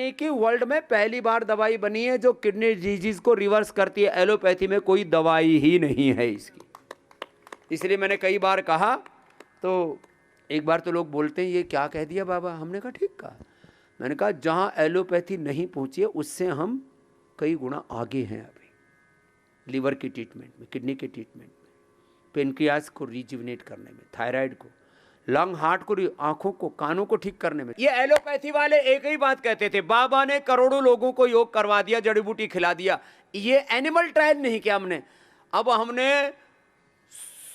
यानी कि वर्ल्ड में पहली बार दवाई बनी है जो किडनी डिजीज को रिवर्स करती है। एलोपैथी में कोई दवाई ही नहीं है इसकी। इसलिए मैंने कई बार कहा, तो एक बार तो लोग बोलते हैं ये क्या कह दिया बाबा। हमने कहा ठीक कहा। मैंने कहा जहाँ एलोपैथी नहीं पहुँची है उससे हम कई गुना आगे हैं अभी। लिवर की ट्रीटमेंट में, किडनी के ट्रीटमेंट में, पेनक्रियास को रिजुविनेट करने में, थायराइड को, लंग, हार्ट को, आंखों को, कानों को ठीक करने में। ये एलोपैथी वाले एक ही बात कहते थे, बाबा ने करोड़ों लोगों को योग करवा दिया, जड़ी बूटी खिला दिया। ये एनिमल ट्रायल नहीं किया हमने। अब हमने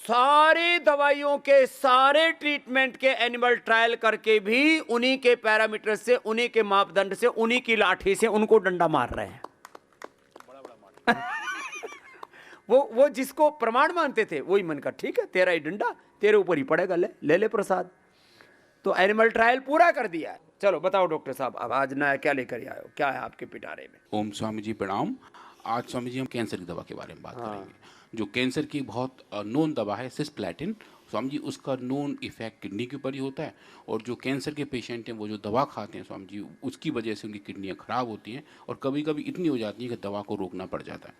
सारी दवाइयों के, सारे ट्रीटमेंट के एनिमल ट्रायल करके भी उन्हीं के पैरामीटर से, उन्हीं के मापदंड से, उन्हीं की लाठी से उनको डंडा मार रहे हैं। वो जिसको प्रमाण मानते थे वही मन का ठीक है, तेरा ही डंडा तेरे ऊपर ही पड़ेगा, ले ले प्रसाद। तो एनिमल ट्रायल पूरा कर दिया। चलो बताओ डॉक्टर साहब, अब आज नया क्या लेकर आए हो, क्या है आपके पिटारे में? ओम स्वामी जी प्रणाम। आज स्वामी जी हम कैंसर की दवा के बारे में बात करेंगे। जो कैंसर की बहुत नोन दवा है सिस्प्लैटिन, स्वामी जी उसका नोन इफेक्ट किडनी के ऊपर ही होता है। और जो कैंसर के पेशेंट हैं वो जो दवा खाते हैं स्वामी जी, उसकी वजह से उनकी किडनियाँ ख़राब होती हैं और कभी कभी इतनी हो जाती है कि दवा को रोकना पड़ जाता है।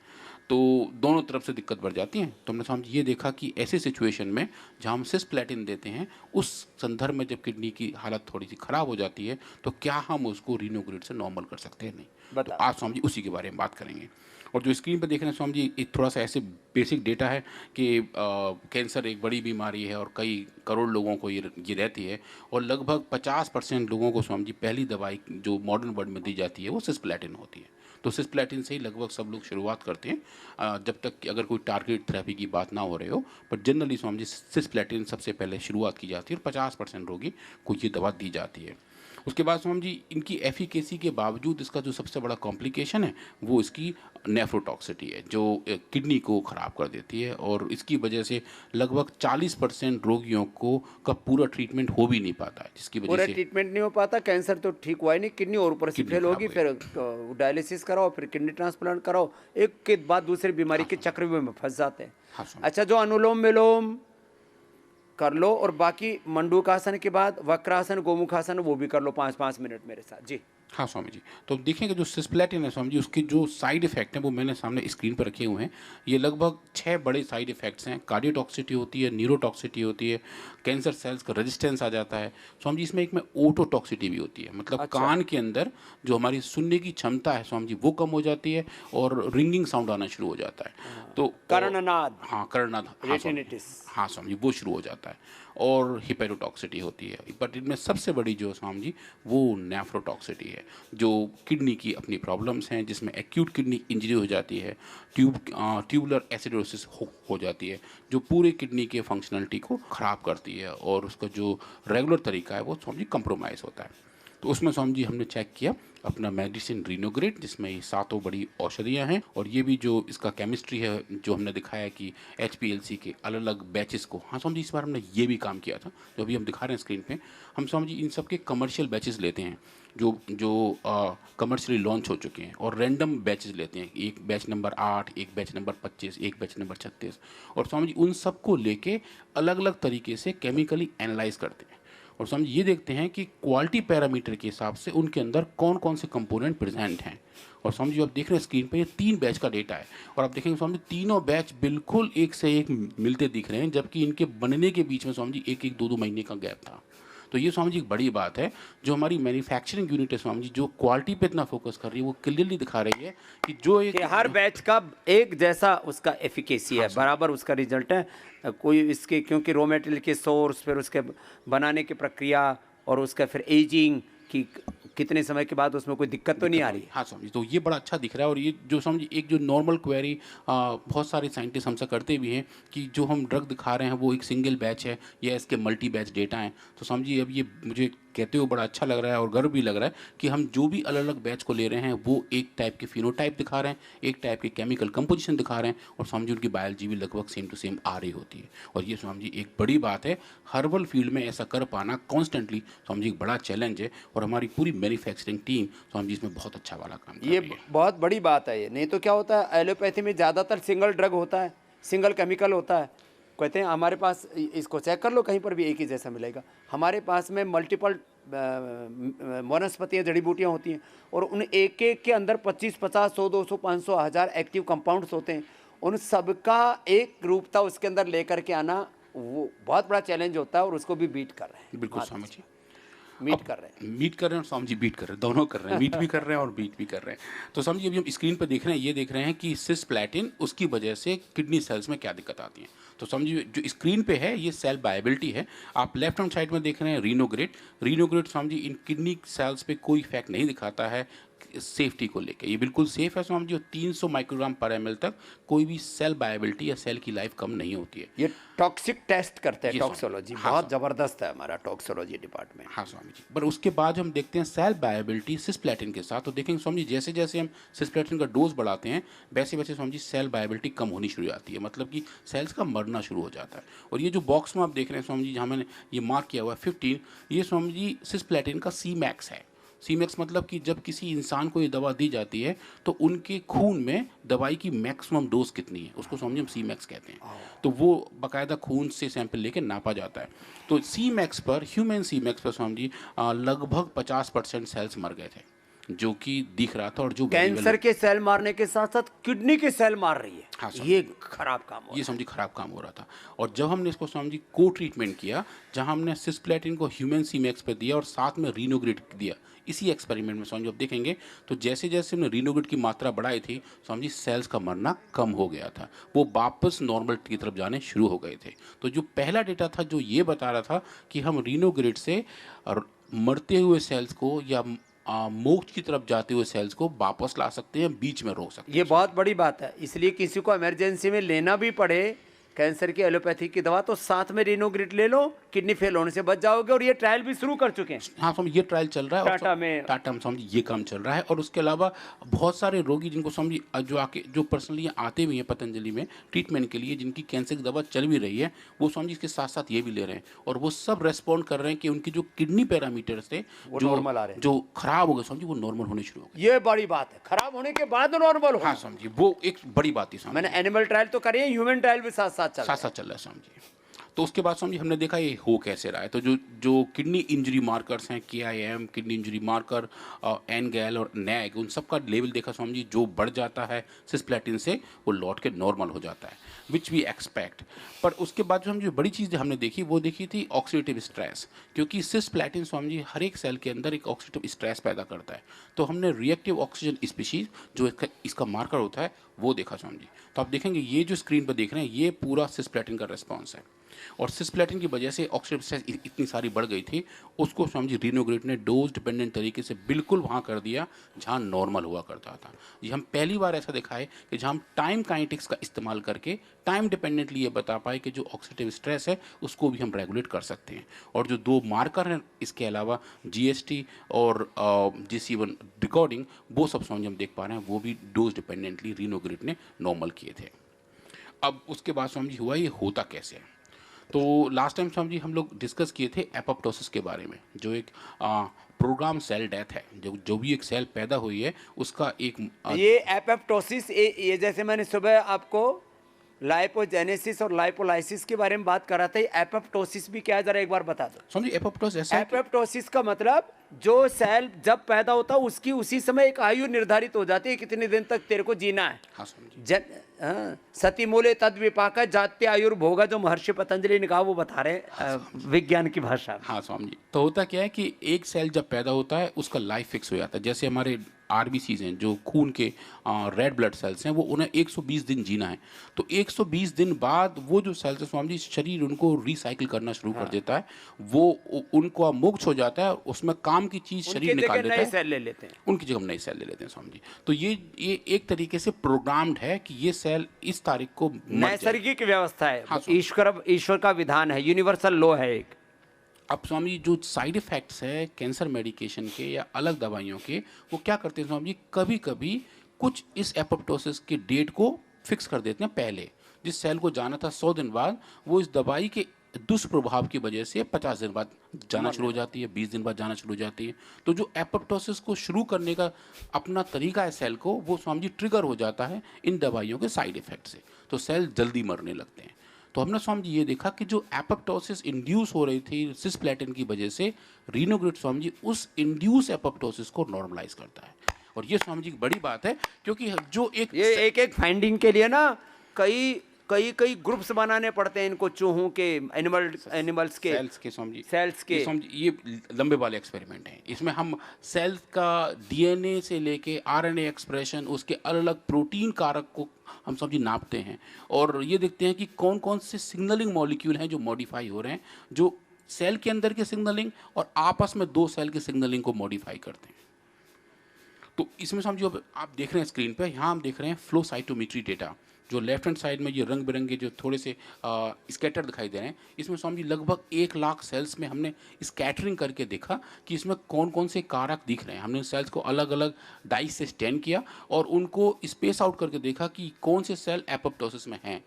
तो दोनों तरफ से दिक्कत बढ़ जाती है। तो हमने स्वामी जी ये देखा कि ऐसे सिचुएशन में जहाँ हम सिस्प्लैटिन देते हैं, उस संदर्भ में जब किडनी की हालत थोड़ी सी ख़राब हो जाती है तो क्या हम उसको रीनोग्रेड से नॉर्मल कर सकते हैं नहीं। तो आज स्वामी जी उसी के बारे में बात करेंगे। और जो स्क्रीन पर देख रहे हैं स्वामी जी, एक थोड़ा सा ऐसे बेसिक डेटा है कि कैंसर एक बड़ी बीमारी है और कई करोड़ लोगों को ये रहती है। और लगभग 50% लोगों को स्वामी जी पहली दवाई जो मॉडर्न वर्ल्ड में दी जाती है वो सिस्प्लैटिन होती है। तो सिस्प्लैटिन से ही लगभग सब लोग शुरुआत करते हैं, जब तक कि अगर कोई टारगेट थेरेपी की बात ना हो रही हो। पर जनरली स्वामी जी सिस्प्लैटिन सबसे पहले शुरुआत की जाती है और 50% रोगी को ये दवा दी जाती है। उसके बाद स्वामी जी इनकी एफिकेसी के बावजूद इसका जो सबसे बड़ा कॉम्प्लिकेशन है वो इसकी नेफ्रोटॉक्सिटी है, जो किडनी को ख़राब कर देती है। और इसकी वजह से लगभग 40% रोगियों को का पूरा ट्रीटमेंट हो भी नहीं पाता है, जिसकी वजह पूरा से ट्रीटमेंट नहीं हो पाता। कैंसर तो ठीक हुआ ही नहीं, किडनी और ऊपर से किडनी फेल होगी, खराब फिर डायलिसिस कराओ, फिर किडनी ट्रांसप्लांट कराओ, एक के बाद दूसरी बीमारी के चक्रव्यूह में फंस जाते हैं। हाँ स्वामी। अच्छा, जो अनुलोम विलोम कर लो और बाकी मंडूकासन के बाद वक्रासन, गोमुखासन वो भी कर लो 5-5 मिनट मेरे साथ जी। हाँ स्वामी जी, तो देखिएगा जो सिस्प्लैटिन है स्वामी जी, उसके जो साइड इफेक्ट हैं वो मैंने सामने स्क्रीन पर रखे हुए हैं। ये लगभग 6 बड़े साइड इफेक्ट्स हैं। कार्डियोटॉक्सिटी होती है, न्यूरोटॉक्सिटी होती है, कैंसर सेल्स का रेजिस्टेंस आ जाता है स्वामी जी। इसमें एक में ओटोटॉक्सिटी भी होती है, मतलब अच्छा। कान के अंदर जो हमारी सुनने की क्षमता है स्वामी जी वो कम हो जाती है और रिंगिंग साउंड आना शुरू हो जाता है। तो कर्णनाद, हाँ कर्णनाद, हाँ स्वामी, रेटिनिटिस। हाँ स्वामी जी वो शुरू हो जाता है। और हिपेरोटॉक्सिटी होती है। बट इनमें सबसे बड़ी जो स्वामी जी वो नेफ्रोटॉक्सिटी है, जो किडनी की अपनी प्रॉब्लम्स हैं, जिसमें एक्यूट किडनी इंजरी हो जाती है, ट्यूबुलर एसिडोसिस हो जाती है, जो पूरे किडनी के फंक्शनलिटी को ख़राब करती है और उसका जो रेगुलर तरीका है वो स्वामी जी कंप्रोमाइज़ होता है। तो उसमें स्वामी जी हमने चेक किया अपना मेडिसिन रीनोग्रेड, जिसमें ये 7 बड़ी औषधियाँ हैं। और ये भी जो इसका केमिस्ट्री है जो हमने दिखाया कि HPLC के अलग अलग बैचेस को, हाँ स्वामी जी इस बार हमने ये भी काम किया था जो अभी हम दिखा रहे हैं स्क्रीन पे। हम स्वामी जी इन सब के कमर्शियल बैचेस लेते हैं जो जो कमर्शियली लॉन्च हो चुके हैं, और रैंडम बैचेस लेते हैं, एक बैच नंबर 8, एक बैच नंबर 25, एक बैच नंबर 36। और स्वामी जी उन सबको लेके अलग अलग तरीके से केमिकली एनालाइज करते हैं और समझ ये देखते हैं कि क्वालिटी पैरामीटर के हिसाब से उनके अंदर कौन कौन से कंपोनेंट प्रेजेंट हैं। और समझिए आप देख रहे हैं स्क्रीन पे ये 3 बैच का डेटा है और आप देखेंगे स्वामी तीनों बैच बिल्कुल एक से एक मिलते दिख रहे हैं, जबकि इनके बनने के बीच में स्वामी जी एक 2 महीने का गैप था। तो ये स्वामी जी एक बड़ी बात है। जो हमारी मैन्युफैक्चरिंग यूनिट है स्वामी जी, जो क्वालिटी पे इतना फोकस कर रही है, वो क्लियरली दिखा रही है कि जो एक कि हर बैच का एक जैसा उसका एफिकेसी है, बराबर उसका रिजल्ट है। कोई इसके, क्योंकि रॉ मटेरियल के सोर्स, फिर उसके बनाने की प्रक्रिया और उसका फिर एजिंग कि कितने समय के बाद उसमें कोई दिक्कत तो नहीं आ रही। हाँ समझिए, तो ये बड़ा अच्छा दिख रहा है। और ये जो समझिए एक जो नॉर्मल क्वेरी बहुत सारे साइंटिस्ट हमसे करते भी हैं कि जो हम ड्रग दिखा रहे हैं वो एक सिंगल बैच है या इसके मल्टी बैच डेटा हैं। तो समझिए अब ये मुझे कहते हुए बड़ा अच्छा लग रहा है और गर्व भी लग रहा है कि हम जो भी अलग अलग बैच को ले रहे हैं वो एक टाइप के फिनोटाइप दिखा रहे हैं, एक टाइप के केमिकल कंपोजिशन दिखा रहे हैं, और समझिए उनकी बायोलॉजी भी लगभग सेम टू सेम आ रही होती है। और ये समझिए एक बड़ी बात है, हर्बल फील्ड में ऐसा कर पाना कॉन्स्टेंटली समझिए एक बड़ा चैलेंज है। और हमारी पूरी मैन्युफैक्चरिंग टीम समझिए इसमें बहुत अच्छा वाला काम कर ये रही है। बहुत बड़ी बात है। ये नहीं तो क्या होता है, एलोपैथी में ज़्यादातर सिंगल ड्रग होता है, सिंगल केमिकल होता है। कहते हैं हमारे पास इसको चेक कर लो, कहीं पर भी एक ही जैसा मिलेगा। हमारे पास में मल्टीपल वनस्पतियाँ जड़ी बूटियाँ होती हैं और उन एक एक के अंदर 25, 50, 100, 200, 500, 1000 एक्टिव कंपाउंड्स होते हैं। उन सबका एक रूपता उसके अंदर लेकर के आना वो बहुत बड़ा चैलेंज होता है और उसको भी बीट कर रहे हैं। बिल्कुल स्वामी जी। मीट कर रहे हैं। मीट कर रहे हैं और स्वामी जी बीट कर रहे हैं, दोनों कर रहे हैं, मीट भी कर रहे हैं और बीट भी कर रहे हैं। तो स्वामी जी अभी हम स्क्रीन पर देख रहे हैं, ये देख रहे हैं कि सिस्प्लैटिन उसकी वजह से किडनी सेल्स में क्या दिक्कत आती है। तो स्वामी जी जो स्क्रीन पे है ये सेल बायबिलिटी है। आप लेफ्ट हैंड साइड में देख रहे हैं रीनोग्रेट। रीनोग्रेट स्वामी जी इन किडनी सेल्स पे कोई इफेक्ट नहीं दिखाता है सेफ्टी को लेकर, ये बिल्कुल सेफ है स्वामी जी। 300 माइक्रोग्राम पर ml तक कोई भी सेल बायबिलिटी या सेल की लाइफ कम नहीं होती है। ये टॉक्सिक टेस्ट करते हैं, ये टॉक्सोलॉजी हाँ, बहुत ज़बरदस्त है हमारा टॉक्सोलॉजी डिपार्टमेंट। हाँ स्वामी जी। पर उसके बाद हम देखते हैं सेल बायबिलिटी सिस्प्लैटिन के साथ। तो देखेंगे स्वामी जी जैसे जैसे हम सिस्प्लैटिन का डोज बढ़ाते हैं वैसे वैसे स्वामी जी सेल बायबिलिटी कम होनी शुरू हो जाती है, मतलब कि सेल्स का मरना शुरू हो जाता है। और ये जो बॉक्स में आप देख रहे हैं स्वामी जी जहाँ मैंने ये मार्क किया हुआ है 15, ये स्वामी जी सिस्प्लैटिन का C-max है। C-max मतलब कि जब किसी इंसान को ये दवा दी जाती है तो उनके खून में दवाई की मैक्सिमम डोज कितनी है उसको समझिए हम C-max कहते हैं। तो वो बाकायदा खून से सैंपल लेके नापा जाता है। तो C-max पर ह्यूमन C-max पर स्वामी जी लगभग 50% सेल्स मर गए थे जो कि दिख रहा था। और जो कैंसर के सेल मारने के साथ साथ किडनी के सेल मार रही है। हाँ, ये खराब काम हो ये समझी खराब काम हो रहा था। और जब हमने इसको समझी को ट्रीटमेंट किया जहां हमने सिस्प्लैटिन को ह्यूमन C-max पे दिया और साथ में रीनोग्रेट दिया, इसी एक्सपेरिमेंट में समझो आप देखेंगे तो जैसे जैसे हमने रीनोग्रेट की मात्रा बढ़ाई थी समझी सेल्स का मरना कम हो गया था, वो वापस नॉर्मल की तरफ जाने शुरू हो गए थे। तो जो पहला डेटा था जो ये बता रहा था कि हम रीनोग्रेट से मरते हुए सेल्स को या मोक्ष की तरफ जाते हुए सेल्स को वापस ला सकते हैं, बीच में रोक सकते हैं। ये बहुत बड़ी बात है। इसलिए किसी को इमरजेंसी में लेना भी पड़े कैंसर की एलोपैथी की दवा तो साथ में रीनोग्रिड ले लो, किडनी फेल होने से बच जाओगे। और ये ट्रायल भी शुरू कर चुके हैं। हाँ स्वामी ये ट्रायल चल रहा है टाटा में, टाटा में समझिए ये काम चल रहा है। और उसके अलावा बहुत सारे रोगी जिनको समझिए जो पर्सनली आते भी हैं पतंजलि में ट्रीटमेंट के लिए, जिनकी कैंसर की दवा चल भी रही है, वो समझिए इसके साथ साथ ये भी ले रहे हैं और वो सब रेस्पॉन्ड कर रहे हैं कि उनकी जो किडनी पैरामीटर्स थे जो नॉर्मल आ रहे हैं, जो खराब हो गए समझिए वो नॉर्मल होने शुरू हो गए। ये बड़ी बात है, खराब होने के बाद नॉर्मल हो। हाँ समझिए वो एक बड़ी बात है। मैंने एनिमल ट्रायल तो करे, ह्यूमन ट्रायल भी साथ साथ चल रहा है समझिए। तो उसके बाद समझिए हमने देखा ये हो कैसे रहा है। तो जो किडनी इंजरी मार्कर्स हैं KIM kidney injury marker, NGAL और NAG, उन सब का लेवल देखा समझिए जो बढ़ जाता है सिस्प्लैटिन से वो लौट के नॉर्मल हो जाता है, विच वी एक्सपेक्ट। पर उसके बाद जो हम जो बड़ी चीज़ हमने देखी वो देखी थी ऑक्सीडेटिव स्ट्रेस, क्योंकि सिस्प्लैटिन समझिए हर एक सेल के अंदर एक ऑक्सीडेटिव स्ट्रेस पैदा करता है। तो हमने रिएक्टिव ऑक्सीजन स्पीशीज जो इसका मार्कर होता है वो देखा समझिए। तो आप देखेंगे ये जो स्क्रीन पर देख रहे हैं ये पूरा सिस्प्लैटिन का रिस्पॉन्स है। और सिस्प्लैटिन की वजह से ऑक्सीडेटिव स्ट्रेस इतनी सारी बढ़ गई थी, उसको समझिए रीनोग्रेट ने डोज डिपेंडेंट तरीके से बिल्कुल वहाँ कर दिया जहाँ नॉर्मल हुआ करता था। ये हम पहली बार ऐसा देखा है कि जहाँ हम टाइम काइनेटिक्स का इस्तेमाल करके टाइम डिपेंडेंटली ये बता पाए कि जो ऑक्सीडेटिव स्ट्रेस है उसको भी हम रेगुलेट कर सकते हैं। और जो 2 मार्कर हैं इसके अलावा GST और GC1 रिकॉर्डिंग, वो सब समझ हम देख पा रहे हैं वो भी डोज डिपेंडेंटली रीनोग्रेट ने नॉर्मल किए थे। अब उसके बाद समझिए हुआ ये होता कैसे है। तो लास्ट टाइम समझिए हम लोग डिस्कस किए थे एपोप्टोसिस के बारे में, जो एक प्रोग्राम सेल डेथ है, जो भी एक सेल पैदा हुई है उसका एक ये एपोप्टोसिस, ये जैसे मैंने सुबह आपको लाइपोजेनेसिस और लाइपोलाइसिस के बारे में बात कर रहा था, एपोप्टोसिस भी क्या है जरा एक बार बता दो। समझिए एपोप्टोसिस ऐसा है एपोप्टोसिस का मतलब जो सेल जब पैदा होता है उसकी उसी समय एक आयु निर्धारित हो जाती है, कितने दिन तक तेरे को जीना है। हाँ समझिए सती मूले तद विपाका जात्य आयुर्भोगा, जो महर्षि पतंजलि ने कहा वो बता रहे विज्ञान की भाषा में। हाँ स्वामी जी। तो होता क्या है कि एक सेल जब पैदा होता है उसका लाइफ फिक्स हो जाता है। जैसे हमारे RBCs हैं जो खून के रेड ब्लड सेल्स हैं, वो उन्हें 120 दिन जीना है। तो 120 दिन बाद वो जो सेल्स है स्वामी जी शरीर उनको रिसाइकिल करना शुरू कर देता है, वो उनको मोक्ष हो जाता है, उसमें काम की चीज़ शरीर निकाल लेता है, सेल ले लेते हैं, उनकी जगह नई सेल ले लेते हैं स्वामी जी। तो ये एक तरीके से प्रोग्राम्ड है कि ये सेल इस तारीख को नैसर्गिक व्यवस्था है। हाँ, ईश्वर का विधान है, यूनिवर्सल लॉ है एक। अब स्वामी जो साइड इफ़ेक्ट्स है कैंसर मेडिकेशन के या अलग दवाइयों के, वो क्या करते हैं स्वामी जी, कभी कभी कुछ इस एपोप्टोसिस के डेट को फिक्स कर देते हैं पहले। जिस सेल को जाना था 100 दिन बाद, वो इस दवाई के दुष्प्रभाव की वजह से 50 दिन बाद जाना शुरू हो जाती है, 20 दिन बाद जाना शुरू हो जाती है। तो जो एपोप्टोसिस को शुरू करने का अपना तरीका है सेल को, वो स्वामी जी ट्रिगर हो जाता है इन दवाइयों के साइड इफ़ेक्ट से, तो सेल जल्दी मरने लगते हैं। तो हमने स्वामी जी ये देखा कि जो एपोप्टोसिस इंड्यूस हो रही थी सिस्प्लेटिन की वजह से, रीनोग्रिड स्वामी जी उस इंड्यूस एपोप्टोसिस को नॉर्मलाइज करता है। और ये स्वामी जी की बड़ी बात है, क्योंकि जो एक ये एक एक फाइंडिंग के लिए ना कई कई कई ग्रुप्स बनाने पड़ते हैं इनको, चूहों के, एनिमल्स के, सेल्स के स्वामी जी, सेल्स के। ये स्वामी जी ये लंबे वाले एक्सपेरिमेंट हैं। इसमें हम सेल्स का डीएनए से लेके आरएनए एक्सप्रेशन, उसके अलग अलग प्रोटीन कारक को हम स्वामी जी नापते हैं और ये देखते हैं कि कौन कौन से सिग्नलिंग मॉलिक्यूल हैं जो मॉडिफाई हो रहे हैं, जो सेल के अंदर के सिग्नलिंग और आपस में दो सेल के सिग्नलिंग को मॉडिफाई करते हैं। तो इसमें स्वामी जी अब आप देख रहे हैं स्क्रीन पे, यहाँ हम देख रहे हैं फ्लो साइटोमेट्री डेटा, जो लेफ्ट हैंड साइड में ये रंग बिरंगे जो थोड़े से स्कैटर दिखाई दे रहे हैं, इसमें स्वामी जी लगभग 1 लाख सेल्स में हमने स्कैटरिंग करके देखा कि इसमें कौन कौन से कारक दिख रहे हैं। हमने सेल्स को अलग अलग डाइस से स्टैन किया और उनको स्पेस आउट करके देखा कि कौन से सेल एपोप्टोसिस में हैं।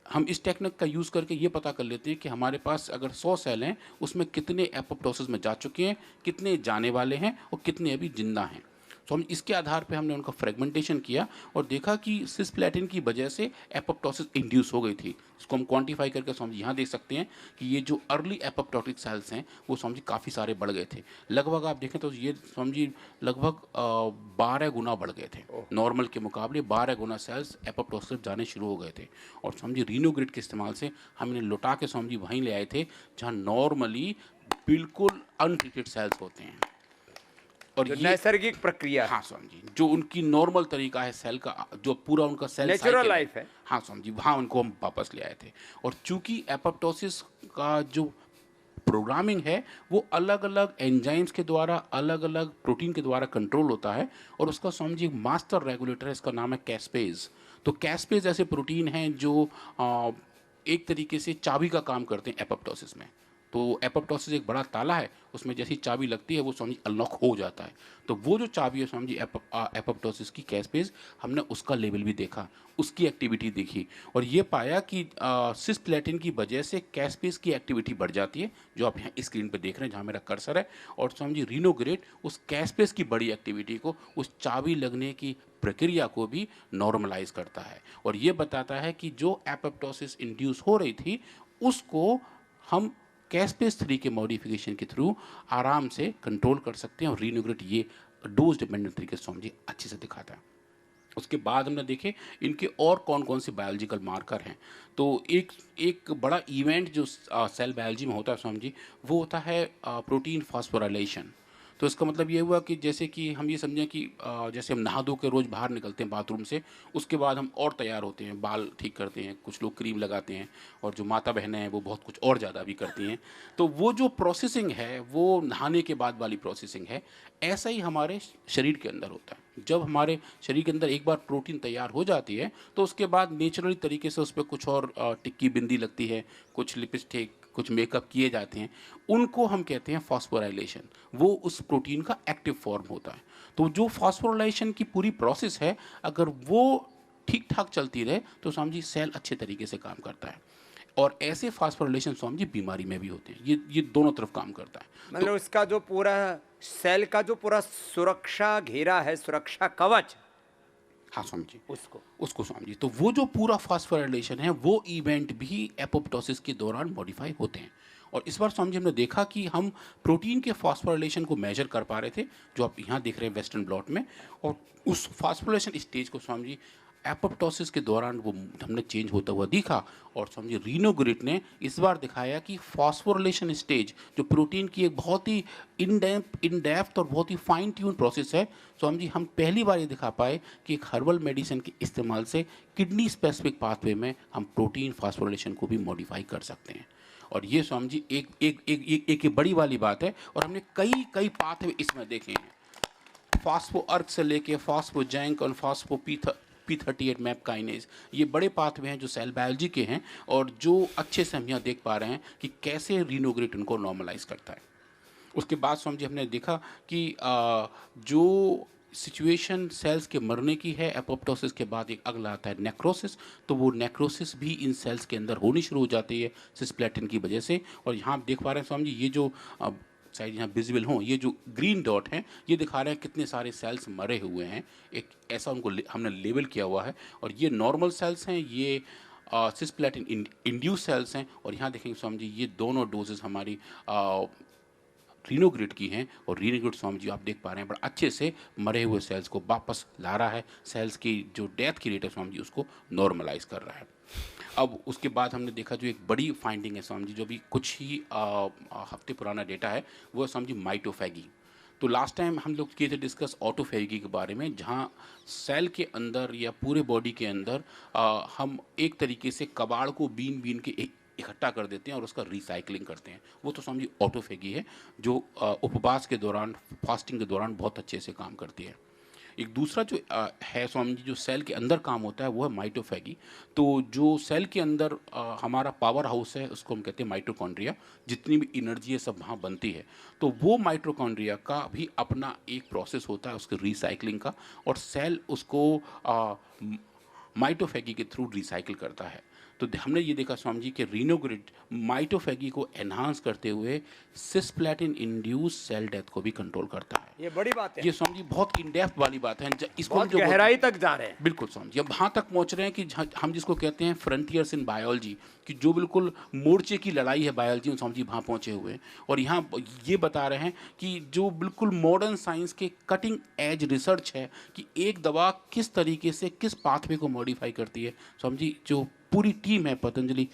हम इस टेक्निक का यूज़ करके ये पता कर लेते हैं कि हमारे पास अगर 100 सेल हैं, उसमें कितने एपोप्टोसिस में जा चुके हैं, कितने जाने वाले हैं और कितने अभी जिंदा हैं। तो हम इसके आधार पे हमने उनका फ्रेगमेंटेशन किया और देखा कि सिस्प्लेटिन की वजह से एपोप्टोसिस इंड्यूस हो गई थी। इसको हम क्वांटिफाई करके समझ यहाँ देख सकते हैं कि ये जो अर्ली एपोप्टोटिक सेल्स हैं वो समझिए काफ़ी सारे बढ़ गए थे। लगभग आप देखें तो ये समझिए लगभग 12 गुना बढ़ गए थे। नॉर्मल के मुकाबले 12 गुना सेल्स एपोप्टोसिस जाने शुरू हो गए थे। और समझिए रीनोग्रिड के इस्तेमाल से हमने लौटा के समझिए वहीं ले आए थे जहाँ नॉर्मली बिल्कुल अनट्रीटेड सेल्स होते हैं। और जो ये नैसर्गिक प्रक्रिया, हाँ स्वामी जी, जो उनकी नॉर्मल तरीका है सेल का, जो पूरा उनका सेल नेचुरल साइकिल लाइफ है। हाँ स्वामी जी, वहाँ उनको हम वापस ले आए थे। और चूंकि एपोप्टोसिस का जो प्रोग्रामिंग है वो अलग अलग एंजाइम्स के द्वारा, अलग अलग प्रोटीन के द्वारा कंट्रोल होता है और उसका स्वामी जी मास्टर रेगुलेटर है, इसका नाम है कैस्पेज। तो कैस्पेज ऐसे प्रोटीन हैं जो एक तरीके से चाबी का काम करते हैं एपोप्टोसिस में। तो एपोप्टोसिस एक बड़ा ताला है, उसमें जैसी चाबी लगती है वो स्वामी जी अनलॉक हो जाता है। तो वो जो चाबी है स्वामी जी एपोप्टोसिस की, कैस्पेज, हमने उसका लेवल भी देखा, उसकी एक्टिविटी देखी और ये पाया कि सिस्प्लेटिन की वजह से कैस्पेज की एक्टिविटी बढ़ जाती है, जो आप यहाँ स्क्रीन पे देख रहे हैं जहाँ मेरा कर्सर है। और स्वामी जी रीनोग्रेट उस कैस्पेज की बड़ी एक्टिविटी को, उस चाबी लगने की प्रक्रिया को भी नॉर्मलाइज करता है और ये बताता है कि जो एपोप्टोसिस इंड्यूस हो रही थी उसको हम कैस्पेज 3 के मॉडिफिकेशन के थ्रू आराम से कंट्रोल कर सकते हैं और रीनोग्रेट ये डोज डिपेंडेंट तरीके से समझिए अच्छे से दिखाता है। उसके बाद हमने देखे इनके और कौन कौन से बायोलॉजिकल मार्कर हैं। तो एक बड़ा इवेंट जो सेल बायोलॉजी में होता है स्वामी जी, वो होता है प्रोटीन फास्फोराइलेशन। तो इसका मतलब ये हुआ कि जैसे कि हम ये समझें कि जैसे हम नहा धो के रोज़ बाहर निकलते हैं बाथरूम से, उसके बाद हम और तैयार होते हैं, बाल ठीक करते हैं, कुछ लोग क्रीम लगाते हैं और जो माता बहनें हैं वो बहुत कुछ और ज़्यादा भी करती हैं। तो वो जो प्रोसेसिंग है वो नहाने के बाद वाली प्रोसेसिंग है। ऐसा ही हमारे शरीर के अंदर होता है। जब हमारे शरीर के अंदर एक बार प्रोटीन तैयार हो जाती है तो उसके बाद नेचुरली तरीके से उस पर कुछ और टिक्की बिंदी लगती है, कुछ लिपस्टिक, कुछ मेकअप किए जाते हैं, उनको हम कहते हैं फॉस्फोराइलेशन। वो उस प्रोटीन का एक्टिव फॉर्म होता है। तो जो फॉस्फोराइलेशन की पूरी प्रोसेस है, अगर वो ठीक ठाक चलती रहे तो स्वामी जी सेल अच्छे तरीके से काम करता है। और ऐसे फॉस्फोराइलेशन स्वामी जी बीमारी में भी होते हैं। ये दोनों तरफ काम करता है। मतलब इसका जो पूरा सेल का जो पूरा सुरक्षा घेरा है, सुरक्षा कवच, हाँ स्वामी जी, उसको स्वामी जी, तो वो जो पूरा फास्फोराइलेशन है वो इवेंट भी एपोप्टोसिस के दौरान मॉडिफाई होते हैं। और इस बार स्वामी जी हमने देखा कि हम प्रोटीन के फास्फोराइलेशन को मेजर कर पा रहे थे, जो आप यहाँ देख रहे हैं वेस्टर्न ब्लॉट में। और उस फास्फोराइलेशन स्टेज को स्वामी जी एपोप्टोसिस के दौरान वो हमने चेंज होता हुआ दिखा। और स्वामी जी रीनोग्रिट ने इस बार दिखाया कि फास्फोराइलेशन स्टेज जो प्रोटीन की एक बहुत ही इन डेप्थ और बहुत ही फाइन ट्यून प्रोसेस है, स्वामी जी हम पहली बार ये दिखा पाए कि एक हर्बल मेडिसिन के इस्तेमाल से किडनी स्पेसिफिक पाथवे में हम प्रोटीन फास्फोराइलेशन को भी मॉडिफाई कर सकते हैं। और ये स्वामी जी एक बड़ी वाली बात है। और हमने कई पाथवे इसमें देखे हैं, फास्फो अर्क से लेके फास्फो जैंक और फास्फो P38 मैप काइनेज, ये बड़े पाथवे हैं जो सेल बायोलॉजी के हैं और जो अच्छे से हम यहाँ देख पा रहे हैं कि कैसे रीनोग्रेट उनको नॉर्मलाइज करता है। उसके बाद स्वामी जी हमने देखा कि जो सिचुएशन सेल्स के मरने की है, एपोप्टोसिस के बाद एक अगला आता है नेक्रोसिस। तो वो नेक्रोसिस भी इन सेल्स के अंदर होनी शुरू हो जाती है सिस्प्लेटिन की वजह से। और यहाँ आप देख पा रहे हैं स्वामी जी, ये जो शायद यहाँ विजिबल हों, ये जो ग्रीन डॉट हैं ये दिखा रहे हैं कितने सारे सेल्स मरे हुए हैं। एक ऐसा उनको हमने लेबल किया हुआ है। और ये नॉर्मल सेल्स हैं, ये सिस्प्लेटिन इंड्यूस सेल्स हैं, और यहाँ देखेंगे स्वामी जी ये दोनों डोजेस हमारी रीनोग्रिड की हैं, और रीनोग्रिड स्वामी जी आप देख पा रहे हैं बड़ा अच्छे से मरे हुए सेल्स को वापस ला रहा है, सेल्स की जो डेथ की रेट है स्वामी जी उसको नॉर्मलाइज कर रहा है। अब उसके बाद हमने देखा जो एक बड़ी फाइंडिंग है स्वामी जी, जो भी कुछ ही हफ्ते पुराना डेटा है, वो है स्वामी जी माइटोफैगी। तो लास्ट टाइम हम लोग किए थे डिस्कस ऑटोफैगी के बारे में, जहाँ सेल के अंदर या पूरे बॉडी के अंदर हम एक तरीके से कबाड़ को बीन बीन के इकट्ठा कर देते हैं और उसका रिसाइकलिंग करते हैं, वो तो समझिए ऑटोफैगी है, जो उपवास के दौरान, फास्टिंग के दौरान बहुत अच्छे से काम करती है। एक दूसरा जो है स्वामी जी जो सेल के अंदर काम होता है वो है माइटोफैगी। तो जो सेल के अंदर हमारा पावर हाउस है उसको हम कहते हैं माइटोकॉन्ड्रिया, जितनी भी एनर्जी है सब वहाँ बनती है। तो वो माइटोकॉन्ड्रिया का भी अपना एक प्रोसेस होता है उसके रिसाइकलिंग का, और सेल उसको माइटोफैगी के थ्रू रिसाइकिल करता है। तो हमने ये देखा स्वामी जी कि रीनोग्रिड माइटोफैगी को एनहांस करते हुए सिस्प्लेटिन इंड्यूस सेल डेथ को भी कंट्रोल करता है। ये बड़ी बात है, ये स्वामी जी बहुत इन डेप्थ वाली बात है, इसको बहुत गहराई तक जा रहे हैं। बिल्कुल स्वामी जी, अब वहाँ तक पहुँच रहे हैं कि हम जिसको कहते हैं फ्रंटियर्स इन बायोलॉजी, कि जो बिल्कुल मोर्चे की लड़ाई है बायोलॉजी में, स्वामी जी वहाँ पहुँचे हुए हैं। और यहाँ ये बता रहे हैं कि जो बिल्कुल मॉडर्न साइंस के कटिंग एज रिसर्च है कि एक दवा किस तरीके से किस पाथवे को मॉडिफाई करती है। स्वामी जी जो पूरी टीम है पतंजलि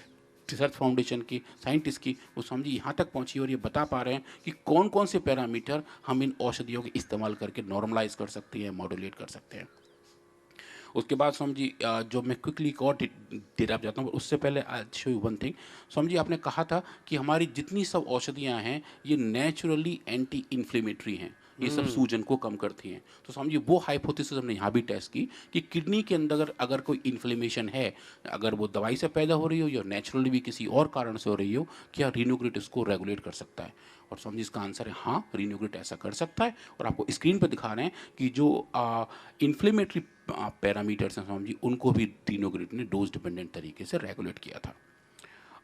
रिसर्च फाउंडेशन की साइंटिस्ट की, वो स्वामी जी यहाँ तक पहुँची और ये बता पा रहे हैं कि कौन कौन से पैरामीटर हम इन औषधियों के इस्तेमाल करके नॉर्मलाइज कर सकते हैं, मॉड्यूलेट कर सकते हैं। उसके बाद स्वामी जी जो मैं क्विकली एक और डेटा जाता हूँ, उससे पहले I show you one thing. Swami ji आपने कहा था कि हमारी जितनी सब औषधियाँ हैं ये नेचुरली एंटी इन्फ्लेमेटरी हैं, ये सब सूजन को कम करती हैं। तो स्वामी जी वो हाइपोथेसिस हमने यहाँ भी टेस्ट की कि किडनी के अंदर अगर कोई इन्फ्लेमेशन है, अगर वो दवाई से पैदा हो रही हो या नेचुरली भी किसी और कारण से हो रही हो, क्या रीनोग्रिड इसको रेगुलेट कर सकता है? और स्वामी जी इसका आंसर है हाँ, रीनोग्रिड ऐसा कर सकता है। और आपको स्क्रीन पर दिखा रहे हैं कि जो इन्फ्लेमेटरी पैरामीटर्स हैं स्वामी जी, उनको भी रीनोग्रिड ने डोज डिपेंडेंट तरीके से रेगुलेट किया था।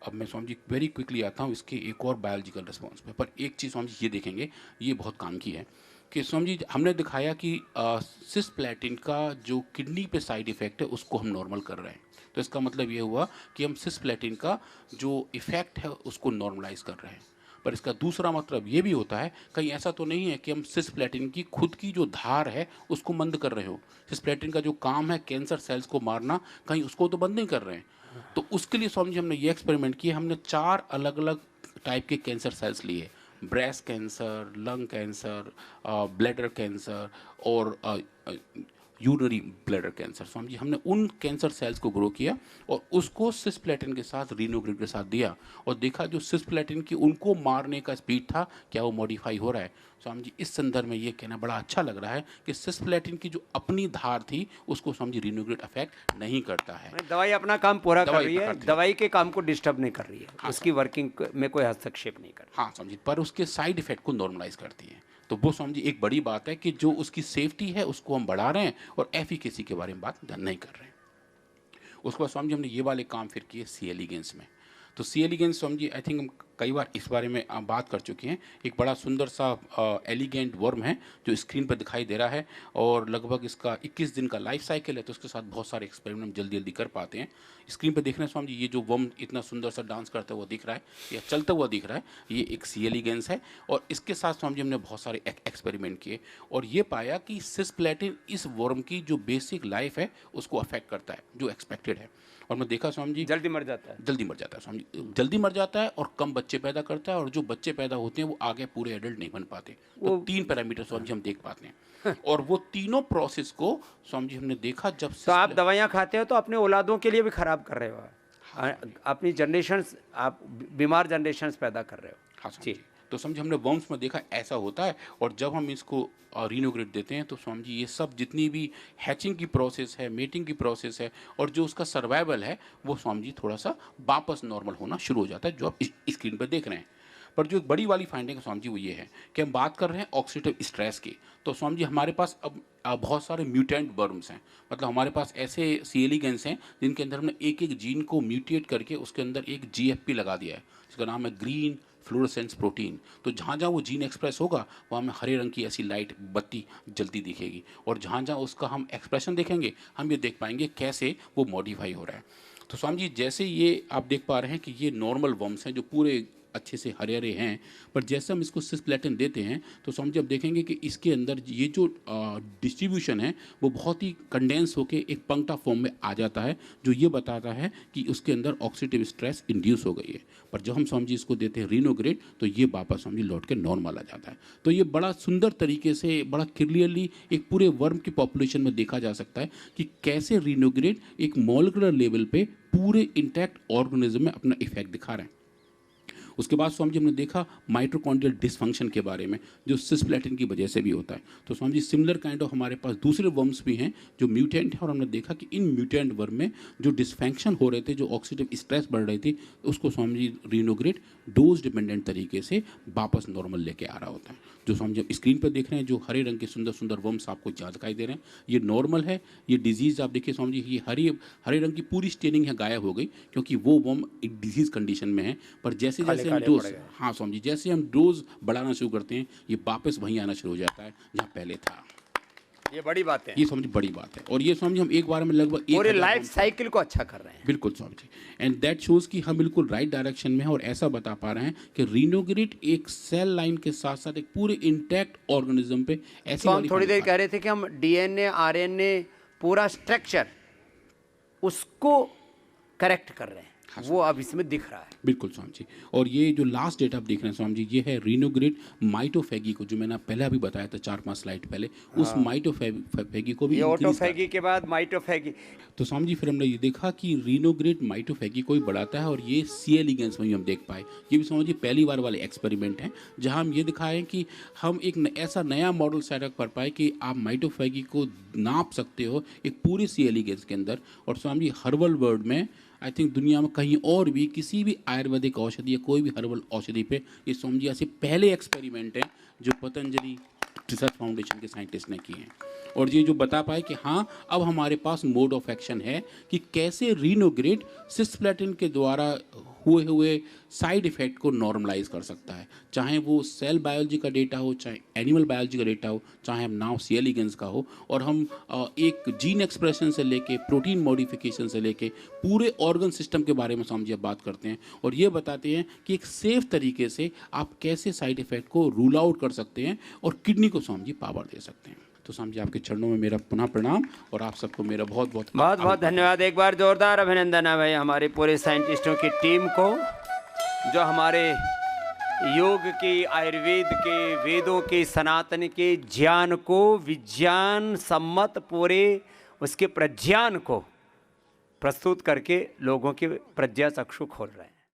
अब मैं स्वामी जी वेरी क्विकली आता हूँ इसके एक और बायोलॉजिकल रिस्पॉन्स पे, पर एक चीज़ स्वामी जी ये देखेंगे, ये बहुत काम की है कि स्वामी जी हमने दिखाया कि सिस्प्लेटिन का जो किडनी पे साइड इफ़ेक्ट है उसको हम नॉर्मल कर रहे हैं। तो इसका मतलब ये हुआ कि हम सिस्प्लेटिन का जो इफ़ेक्ट है उसको नॉर्मलाइज कर रहे हैं। पर इसका दूसरा मतलब ये भी होता है, कहीं ऐसा तो नहीं है कि हम सिस्प्लेटिन की खुद की जो धार है उसको मंद कर रहे हो। सिस्प्लेटिन का जो काम है कैंसर सेल्स को मारना, कहीं उसको तो बंद नहीं कर रहे हैं। तो उसके लिए स्वामी जी हमने ये एक्सपेरिमेंट किए, हमने 4 अलग अलग टाइप के कैंसर सेल्स लिए, breast cancer, lung cancer, bladder cancer और urinary bladder cancer. Swami ji हमने उन कैंसर सेल्स को ग्रो किया और उसको सिस्प्लेटिन के साथ रीनोग्रिड के साथ दिया और देखा जो सिस्प्लेटिन की उनको मारने का स्पीड था क्या वो मॉडिफाई हो रहा है। स्वामी जी इस संदर्भ में ये कहना बड़ा अच्छा लग रहा है कि सिस्प्लेटिन की जो अपनी धार थी उसको स्वामी जी रीनोग्रिड अफेक्ट नहीं करता है। दवाई अपना काम पूरा कर दवाई रही है, करती है। दवाई के काम को डिस्टर्ब नहीं कर रही है, हाँ, उसकी वर्किंग में कोई हस्तक्षेप नहीं कर रही। हाँ स्वामी जी, पर उसके साइड इफेक्ट को नॉर्मलाइज करती है। तो वो स्वामी जी एक बड़ी बात है कि जो उसकी सेफ्टी है उसको हम बढ़ा रहे हैं और एफिकेसी के बारे में बात नहीं कर रहे हैं। उसके बाद स्वामी जी हमने ये वाले काम फिर किए सी एलिगेंस में। तो सी elegance Swami ji I think हम कई बार इस बारे में बात कर चुके हैं। एक बड़ा सुंदर सा एलिगेंट वर्म है जो स्क्रीन पर दिखाई दे रहा है और लगभग इसका 21 दिन का लाइफ साइकिल है, तो उसके साथ बहुत सारे एक्सपेरिमेंट हम जल्दी जल्दी कर पाते हैं। स्क्रीन पर देख रहे हैं स्वामी जी, ये जो वर्म इतना सुंदर सा डांस करता हुआ दिख रहा है या चलता हुआ दिख रहा है, ये एक सी एलिगेंस है। और इसके साथ स्वामी जी हमने बहुत सारे एक्सपेरिमेंट किए और ये पाया कि सिस्प्लेटिन इस वर्म की जो बेसिक लाइफ है उसको अफेक्ट करता है जो एक्सपेक्टेड है। और मैं देखा स्वामी जी जल्दी मर जाता है, जल्दी मर जाता है स्वामी जी, जल्दी मर जाता है और कम बच्चे पैदा करता है, और जो बच्चे पैदा होते हैं वो आगे पूरे एडल्ट नहीं बन पाते। तो 3 पैरामीटर स्वामी जी हम देख पाते हैं और वो तीनों प्रोसेस को स्वामी जी हमने देखा जब तो आप दवाइयाँ खाते हो तो अपने औलादों के लिए भी खराब कर रहे हो, अपनी जनरेशन्स, आप बीमार जनरेशन्स पैदा कर रहे हो। हाँ स्वामी जी, तो समझे हमने वर्म्स में देखा ऐसा होता है। और जब हम इसको रीनोग्रेट देते हैं तो स्वामी जी ये सब जितनी भी हैचिंग की प्रोसेस है, मेटिंग की प्रोसेस है और जो उसका सर्वाइवल है वो स्वामी जी थोड़ा सा वापस नॉर्मल होना शुरू हो जाता है, जो आप स्क्रीन पर देख रहे हैं। पर जो एक बड़ी वाली फाइंडिंग है स्वामी जी वो ये है कि हम बात कर रहे हैं ऑक्सीडेटिव स्ट्रेस की। तो स्वामी जी हमारे पास अब बहुत सारे म्यूटेंट वर्म्स हैं, मतलब हमारे पास ऐसे सी एलिगेंस हैं जिनके अंदर हमने एक एक जीन को म्यूटेट करके उसके अंदर एक GFP लगा दिया है जिसका नाम है ग्रीन फ्लोरोसेंस प्रोटीन। तो जहाँ जहाँ वो जीन एक्सप्रेस होगा वहाँ में हरे रंग की ऐसी लाइट बत्ती जलती दिखेगी और जहाँ जहाँ उसका हम एक्सप्रेशन देखेंगे हम ये देख पाएंगे कैसे वो मॉडिफाई हो रहा है। तो स्वामी जी जैसे ये आप देख पा रहे हैं कि ये नॉर्मल वर्म्स हैं जो पूरे अच्छे से हरे हरे हैं, पर जैसे हम इसको सिस्प्लेटिन देते हैं तो स्वामी जी आप देखेंगे कि इसके अंदर ये जो डिस्ट्रीब्यूशन है वो बहुत ही कंडेंस होकर एक पंक्टा फॉर्म में आ जाता है, जो ये बताता है कि उसके अंदर ऑक्सीडेटिव स्ट्रेस इंड्यूस हो गई है। पर जब हम स्वामी जी इसको देते हैं रीनोग्रेड तो ये वापस स्वामी जी लौट के नॉर्मल आ जाता है। तो ये बड़ा सुंदर तरीके से बड़ा क्लियरली एक पूरे वर्म की पॉपुलेशन में देखा जा सकता है कि कैसे रीनोग्रेड एक मॉलिक्यूलर लेवल पे पूरे इंटैक्ट ऑर्गेनिज्म में अपना इफेक्ट दिखा रहे हैं। उसके बाद स्वामी जी हमने देखा माइटोकॉन्ड्रियल डिसफंक्शन के बारे में, जो सिस्प्लेटिन की वजह से भी होता है। तो Swami ji similar kind of हमारे पास दूसरे वर्म्स भी हैं जो म्यूटेंट हैं, और हमने देखा कि इन म्यूटेंट वर्म में जो डिसफंक्शन हो रहे थे, जो ऑक्सीडेटिव स्ट्रेस बढ़ रही थी, उसको स्वामी जी रीनोग्रेड डोज डिपेंडेंट तरीके से वापस नॉर्मल लेके आ रहा होता है। जो स्वामी जी स्क्रीन पर देख रहे हैं, जो हरे रंग के सुंदर सुंदर वर्म्स आपको यहाँ दिखाई दे रहे हैं, ये नॉर्मल है। ये डिजीज़ आप देखिए स्वामी जी, ये हरे रंग की पूरी स्टेनिंग है गायब हो गई, क्योंकि वो वर्म एक डिजीज कंडीशन में है। पर जैसे जैसे हम डोज, हाँ स्वामी जी, जैसे हम डोज बढ़ाना शुरू करते हैं, ये वापस वहीं आना शुरू हो जाता है जहाँ पहले था। ये बड़ी बात है, ये स्वामी जी बड़ी बात है। और ये स्वामी जी हम एक बार में लगभग पूरे लाइफ साइकिल को अच्छा कर रहे हैं। बिल्कुल Swami ji, and that shows कि हम बिल्कुल राइट डायरेक्शन में हैं, और ऐसा बता पा रहे हैं कि रीनोग्रेड एक सेल लाइन के साथ साथ एक पूरे इंटैक्ट ऑर्गेनिज्म पे ऐसी तो हम थोड़ी देर कह रहे थे कि हम डीएनए आरएनए पूरा स्ट्रक्चर उसको करेक्ट कर रहे हैं, वो अब इसमें दिख रहा है। बिल्कुल स्वामी जी। और ये जो लास्ट डेटा आप देख रहे हैं स्वामी जी, ये है रीनोग्रेड माइटोफेगी को, जो मैंने पहले अभी बताया था 4-5 स्लाइड पहले, उस माइटोफेगी को भी ये ऑटोफेगी के बाद माइटोफेगी। तो स्वामी जी फिर हमने ये देखा कि रीनोग्रेड माइटोफेगी को भी बढ़ाता है, और ये सी एलिगेंस में भी हम देख पाए। ये भी स्वामी जी पहली बार वाले एक्सपेरिमेंट हैं जहाँ हम ये दिखाएं कि हम एक ऐसा नया मॉडल सेटअप कर पाए कि आप माइटोफेगी को नाप सकते हो एक पूरी सी एलिगेंस के अंदर। और स्वामी जी हर्बल वर्ल्ड में आई थिंक दुनिया में कहीं और भी किसी भी आयुर्वेदिक औषधि या कोई भी हर्बल औषधि पे ये स्वामी जी ऐसे पहले एक्सपेरिमेंट हैं जो पतंजलि रिसर्च फाउंडेशन के साइंटिस्ट ने किए हैं, और ये जो बता पाए कि हाँ अब हमारे पास मोड ऑफ एक्शन है कि कैसे रीनोग्रेड सिस्प्लेटिन के द्वारा हुए साइड इफ़ेक्ट को नॉर्मलाइज कर सकता है, चाहे वो सेल बायोलॉजी का डेटा हो, चाहे एनिमल बायोलॉजी का डेटा हो, चाहे हम नाउ सी एलिगेंस का हो। और हम एक जीन एक्सप्रेशन से लेके प्रोटीन मॉडिफिकेशन से लेके पूरे ऑर्गन सिस्टम के बारे में समझिए बात करते हैं, और ये बताते हैं कि एक सेफ तरीके से आप कैसे साइड इफ़ेक्ट को रूल आउट कर सकते हैं और किडनी को समझिए पावर दे सकते हैं। तो स्वामी जी आपके चरणों में मेरा पुनः प्रणाम, और आप सबको मेरा बहुत बहुत धन्यवाद। एक बार जोरदार अभिनंदन है भाई हमारे पूरे साइंटिस्टों की टीम को, जो हमारे योग की, आयुर्वेद के, वेदों के, सनातन के ज्ञान को, विज्ञान सम्मत पूरे उसके प्रज्ञान को प्रस्तुत करके लोगों की प्रज्ञा चक्षु खोल रहे हैं।